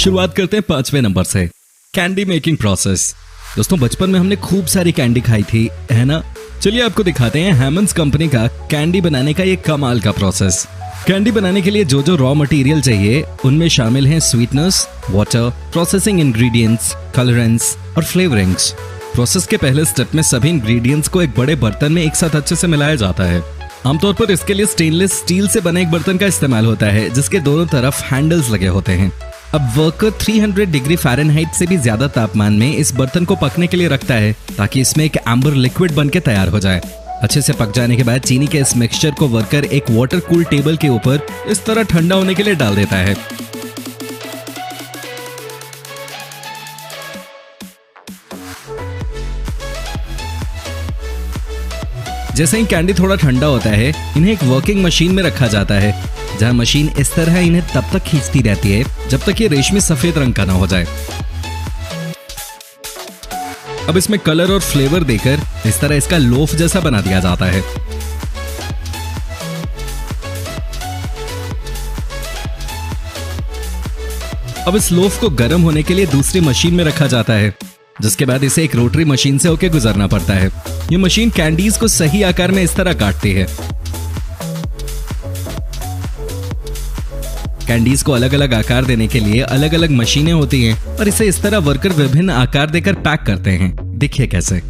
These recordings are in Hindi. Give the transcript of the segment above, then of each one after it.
शुरुआत करते हैं 5वें नंबर से, कैंडी मेकिंग प्रोसेस। दोस्तों बचपन में हमने खूब सारी कैंडी खाई थी, है ना? चलिए आपको दिखाते हैं हैमंड्स कंपनी का कैंडी बनाने का ये कमाल का प्रोसेस। कैंडी बनाने के लिए जो जो रॉ मटेरियल चाहिए उनमें शामिल हैं sweeteners, water, processing ingredients, colourants और फ्लेवरिंग्स। प्रोसेस के पहले स्टेप में सभी इंग्रेडिएंट्स को एक बड़े बर्तन में एक साथ अच्छे से मिलाया जाता है। आमतौर पर इसके लिए स्टेनलेस स्टील से बने एक बर्तन का इस्तेमाल होता है जिसके दोनों तरफ हैंडल्स लगे होते हैं। अब वर्कर 300 डिग्री फ़ारेनहाइट से भी ज्यादा तापमान में इस बर्तन को पकने के लिए रखता है ताकि इसमें एक एम्बर लिक्विड बनके तैयार हो जाए। अच्छे से पक जाने के बाद चीनी के इस मिक्सचर को वर्कर एक वाटर कूल टेबल के ऊपर इस तरह ठंडा होने के लिए डाल देता है। जैसे ही कैंडी थोड़ा ठंडा होता है इन्हें एक वर्किंग मशीन में रखा जाता है जहां मशीन इस तरह इन्हें तब तक खींचती रहती है जब तक ये रेशमी सफेद रंग का ना हो जाए। अब इसमें कलर और फ्लेवर देकर इस तरह इसका लोफ जैसा बना दिया जाता है। अब इस लोफ को गर्म होने के लिए दूसरी मशीन में रखा जाता है जिसके बाद इसे एक रोटरी मशीन से होकर गुजरना पड़ता है। ये मशीन कैंडीज को सही आकार में इस तरह काटती है। कैंडीज को अलग अलग आकार देने के लिए अलग अलग मशीनें होती हैं और इसे इस तरह वर्कर विभिन्न आकार देकर पैक करते हैं। देखिए कैसे।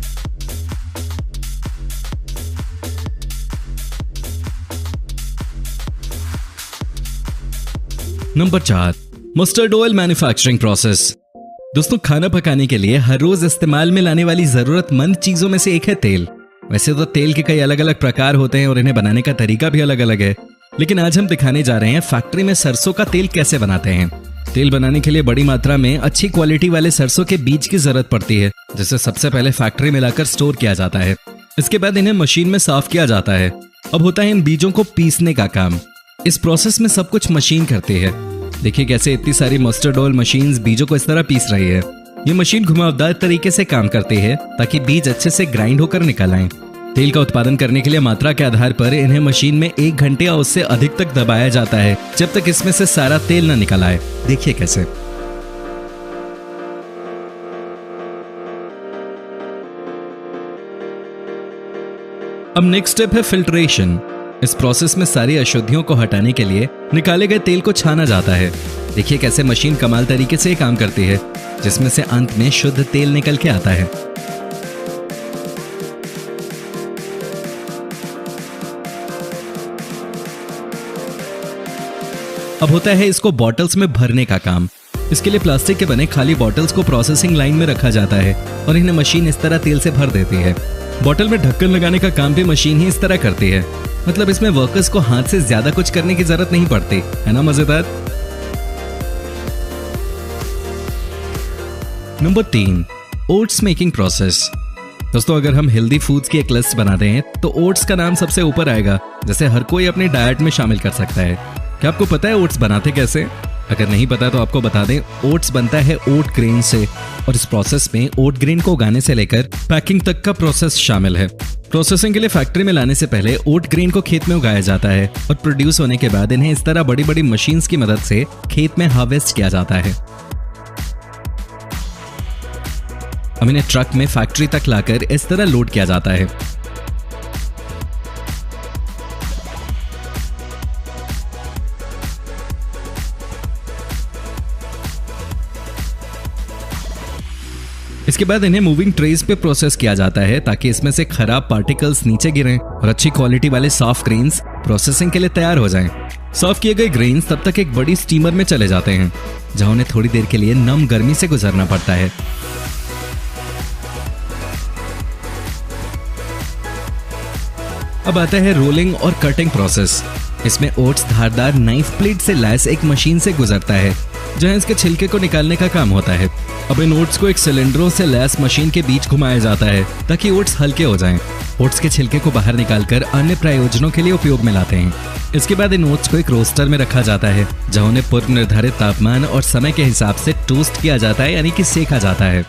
Number 4, mustard oil manufacturing process. दोस्तों खाना पकाने के लिए हर रोज इस्तेमाल में लाने वाली जरूरतमंद चीजों में से एक है तेल। वैसे तो तेल के कई अलग अलग प्रकार होते हैं और इन्हें बनाने का तरीका भी अलग अलग है, लेकिन आज हम दिखाने जा रहे हैं फैक्ट्री में सरसों का तेल कैसे बनाते हैं। तेल बनाने के लिए बड़ी मात्रा में अच्छी क्वालिटी वाले सरसों के बीज की जरूरत पड़ती है जिसे सबसे पहले फैक्ट्री में लाकर स्टोर किया जाता है। इसके बाद इन्हें मशीन में साफ किया जाता है। अब होता है इन बीजों को पीसने का काम। इस प्रोसेस में सब कुछ मशीन करती है। देखिए कैसे इतनी सारी मस्टर्ड ऑयल मशीन्स बीजों को इस तरह पीस रही है। ये मशीन घुमावदार तरीके से काम करती है ताकि बीज अच्छे से ग्राइंड होकर निकल आए। तेल का उत्पादन करने के लिए मात्रा के आधार पर इन्हें मशीन में 1 घंटे या उससे अधिक तक दबाया जाता है जब तक इसमें से सारा तेल न निकल आए। देखिए कैसे। अब नेक्स्ट स्टेप है फिल्ट्रेशन। इस प्रोसेस में सारी अशुद्धियों को हटाने के लिए निकाले गए तेल को छाना जाता है। देखिए कैसे मशीन कमाल तरीके से काम करती है जिसमें से अंत में शुद्ध तेल निकल के आता है। अब होता है इसको बॉटल्स में भरने का काम। इसके लिए प्लास्टिक के बने खाली बॉटल्स को प्रोसेसिंग लाइन में रखा जाता है और इन्हें मशीन इस तरह तेल से भर देती है। बॉटल में ढक्कन लगाने का काम भी मशीन ही इस तरह करती है। मतलब इसमें वर्कर्स को हाथ से ज्यादा कुछ करने की जरूरत नहीं पड़ती, है ना? मजेदार। Number 3, oats making process. दोस्तों अगर हम हेल्दी फूड्स की एक लिस्ट बनाते हैं तो ओट्स का नाम सबसे ऊपर आएगा, जैसे हर कोई अपने डाइट में शामिल कर सकता है। क्या आपको पता है ओट्स बनाते कैसे? अगर नहीं पता तो आपको बता दें, ओट्स बनता है ओट ग्रेन से और इस प्रोसेस में ओट ग्रेन को उगाने से लेकर पैकिंग तक का प्रोसेस शामिल है। प्रोसेसिंग के लिए फैक्ट्री में लाने से पहले ओट ग्रेन को खेत में उगाया जाता है और प्रोड्यूस होने के बाद इन्हें इस तरह बड़ी बड़ी मशीन्स की मदद से खेत में हार्वेस्ट किया जाता है। अब इन्हें ट्रक में फैक्ट्री तक लाकर इस तरह लोड किया जाता है। इसके बाद इन्हें मूविंग ट्रेज पे प्रोसेस किया जाता है ताकि इसमें से खराब पार्टिकल्स नीचे गिरें और अच्छी क्वालिटी वाले सॉफ्ट ग्रेन्स प्रोसेसिंग के लिए तैयार हो जाएं। साफ किए गए ग्रेन्स तब तक एक बड़ी स्टीमर में चले जाते हैं जहां उन्हें थोड़ी देर के लिए नम गर्मी से गुजरना पड़ता है। अब आता है रोलिंग और कटिंग प्रोसेस। इसमें ओट्स धारदार नाइफ प्लेट से लैस एक मशीन से गुजरता है जहां इसके छिलके को निकालने का काम होता है। अब इन ओट्स को एक सिलेंडरों से लैस मशीन के बीच घुमाया जाता है ताकि ओट्स हल्के हो जाएं। ओट्स के छिलके को बाहर निकालकर अन्य प्रयोजनों के लिए उपयोग में लाते हैं। इसके बाद इन ओट्स को एक रोस्टर में रखा जाता है जहां उन्हें पूर्व निर्धारित तापमान और समय के हिसाब से टोस्ट किया जाता है, यानी कि सेका जाता है।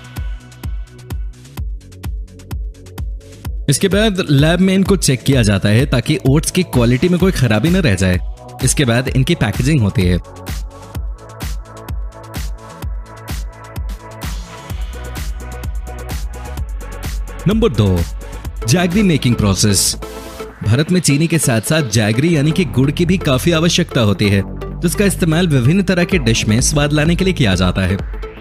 इसके बाद लैब में इनको चेक किया जाता है ताकि ओट्स की क्वालिटी में कोई खराबी न रह जाए। इसके बाद इनकी पैकेजिंग होती है। Number 2, jaggery making process. Bharat में चीनी के साथ साथ जैगरी यानी कि गुड़ की भी काफी आवश्यकता होती है, जिसका इस्तेमाल विभिन्न तरह के डिश में स्वाद लाने के लिए किया जाता है।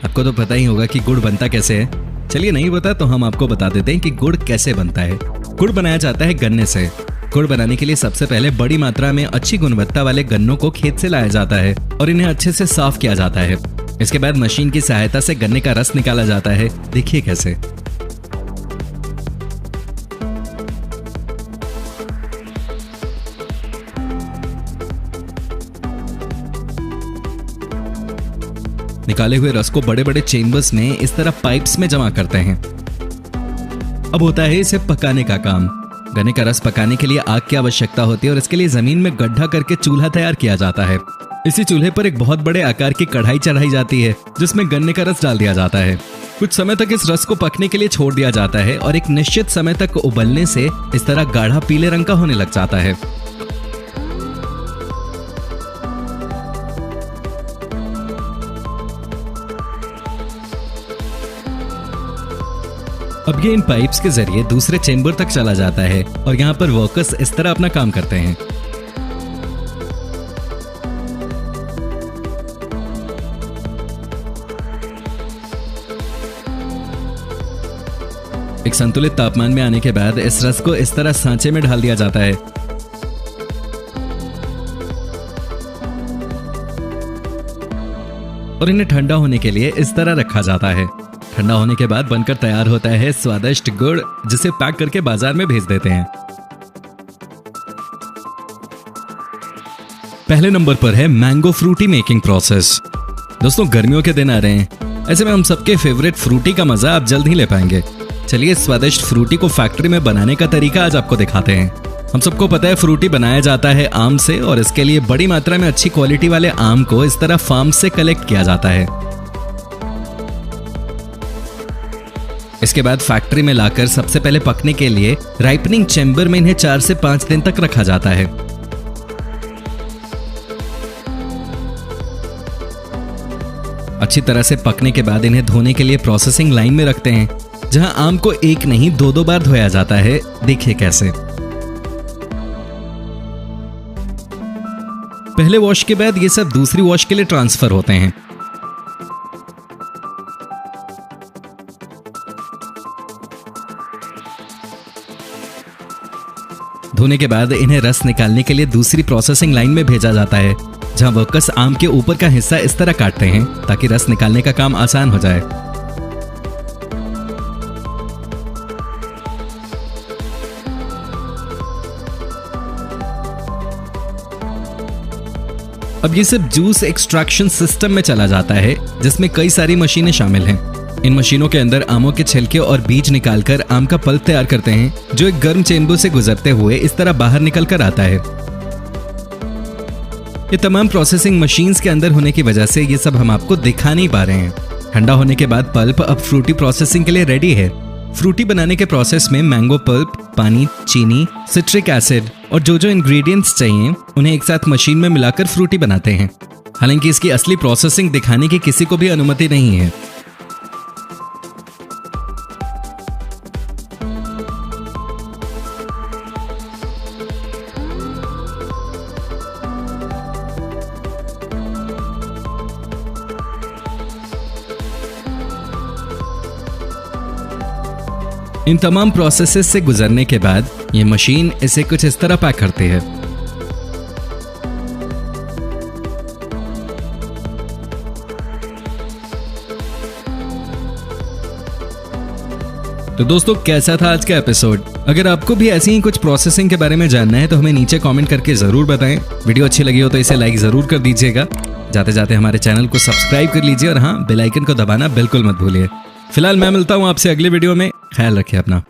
आपको तो पता ही होगा कि गुड़ बनता कैसे है। चलिए नहीं पता तो हम आपको बता देते हैं कि गुड़ कैसे बनता है। गुड़ बनाया जाता है गन्ने से। गुड़ बनाने के लिए सबसे पहले बड़ी मात्रा में अच्छी गुणवत्ता वाले गन्नों को खेत से लाया जाता है और इन्हें अच्छे से साफ किया जाता है। इसके बाद मशीन की सहायता से गन्ने का रस निकाला जाता है। देखिए कैसे। निकाले हुए रस को बड़े बड़े चेम्बर्स में इस तरह पाइप्स में जमा करते हैं। अब होता है इसे पकाने का काम। गन्ने का रस पकाने के लिए आग की आवश्यकता होती है और इसके लिए जमीन में गड्ढा करके चूल्हा तैयार किया जाता है। इसी चूल्हे पर एक बहुत बड़े आकार की कढ़ाई चढ़ाई जाती है जिसमें गन्ने का रस डाल दिया जाता है। कुछ समय तक इस रस को पकने के लिए छोड़ दिया जाता है और एक निश्चित समय तक उबलने से इस तरह गाढ़ा पीले रंग का होने लग जाता है। अब ये इन पाइप्स के जरिए दूसरे चेंबर तक चला जाता है और यहाँ पर वर्कर्स इस तरह अपना काम करते हैं। एक संतुलित तापमान में आने के बाद इस रस को इस तरह सांचे में ढाल दिया जाता है। और इन्हें ठंडा होने के लिए इस तरह रखा जाता है। ठंडा होने के बाद बनकर तैयार होता है स्वादिष्ट गुड़, जिसे पैक करके बाजार में भेज देते हैं। पहले नंबर पर है मैंगो फ्रूटी मेकिंग प्रोसेस। दोस्तों गर्मियों के दिन आ रहे हैं, ऐसे में हम सबके फेवरेट फ्रूटी का मजा आप जल्द ही ले पाएंगे। चलिए स्वादिष्ट फ्रूटी को फैक्ट्री में बनाने का तरीका आज आपको दिखाते हैं। हम सबको पता है फ्रूटी बनाया जाता है आम से और इसके लिए बड़ी मात्रा में अच्छी क्वालिटी वाले आम को इस तरह फार्म से कलेक्ट किया जाता है। इसके बाद फैक्ट्री में लाकर सबसे पहले पकने के लिए राइपनिंग चेंबर में इन्हें 4 से 5 दिन तक रखा जाता है। अच्छी तरह से पकने के बाद इन्हें धोने के लिए प्रोसेसिंग लाइन में रखते हैं, जहां आम को एक नहीं 2-2 बार धोया जाता है। देखिए कैसे। पहले वॉश के बाद ये सब दूसरी वॉश के लिए ट्रांसफर होते हैं। धोने के बाद इन्हें रस निकालने के लिए दूसरी प्रोसेसिंग लाइन में भेजा जाता है, जहां वर्कर्स आम के ऊपर का हिस्सा इस तरह काटते हैं ताकि रस निकालने का काम आसान हो जाए। अब ये सब जूस एक्सट्रैक्शन सिस्टम में चला जाता है, जिसमें कई सारी मशीनें शामिल हैं। इन मशीनों के अंदर आमों के छिलके और बीज निकालकर आम का पल्प तैयार करते हैं, जो एक गर्म चेंबर से गुजरते हुए इस तरह बाहर निकल कर आता है। ये तमाम प्रोसेसिंग मशीन्स के अंदर होने की वजह से ये सब हम आपको दिखा नहीं पा रहे हैं। ठंडा होने के बाद पल्प अब फ्रूटी प्रोसेसिंग के लिए रेडी है। फ्रूटी बनाने के प्रोसेस में मैंगो पल्प, पानी, चीनी, सिट्रिक एसिड और जो जो इंग्रेडिएंट्स चाहिए उन्हें एक साथ मशीन में मिलाकर फ्रूटी बनाते हैं। हालांकि इसकी असली प्रोसेसिंग दिखाने की किसी को भी अनुमति नहीं है। इन तमाम प्रोसेसेस से गुजरने के बाद ये मशीन इसे कुछ इस तरह पैक करती है। तो दोस्तों कैसा था आज का एपिसोड? अगर आपको भी ऐसी ही कुछ प्रोसेसिंग के बारे में जानना है तो हमें नीचे कमेंट करके जरूर बताएं। वीडियो अच्छी लगी हो तो इसे लाइक जरूर कर दीजिएगा। जाते जाते हमारे चैनल को सब्सक्राइब कर लीजिए और हाँ, बेल आइकन को दबाना बिल्कुल मत भूलिए। फिलहाल मैं मिलता हूँ आपसे अगले वीडियो में। ख्याल रखिए अपना।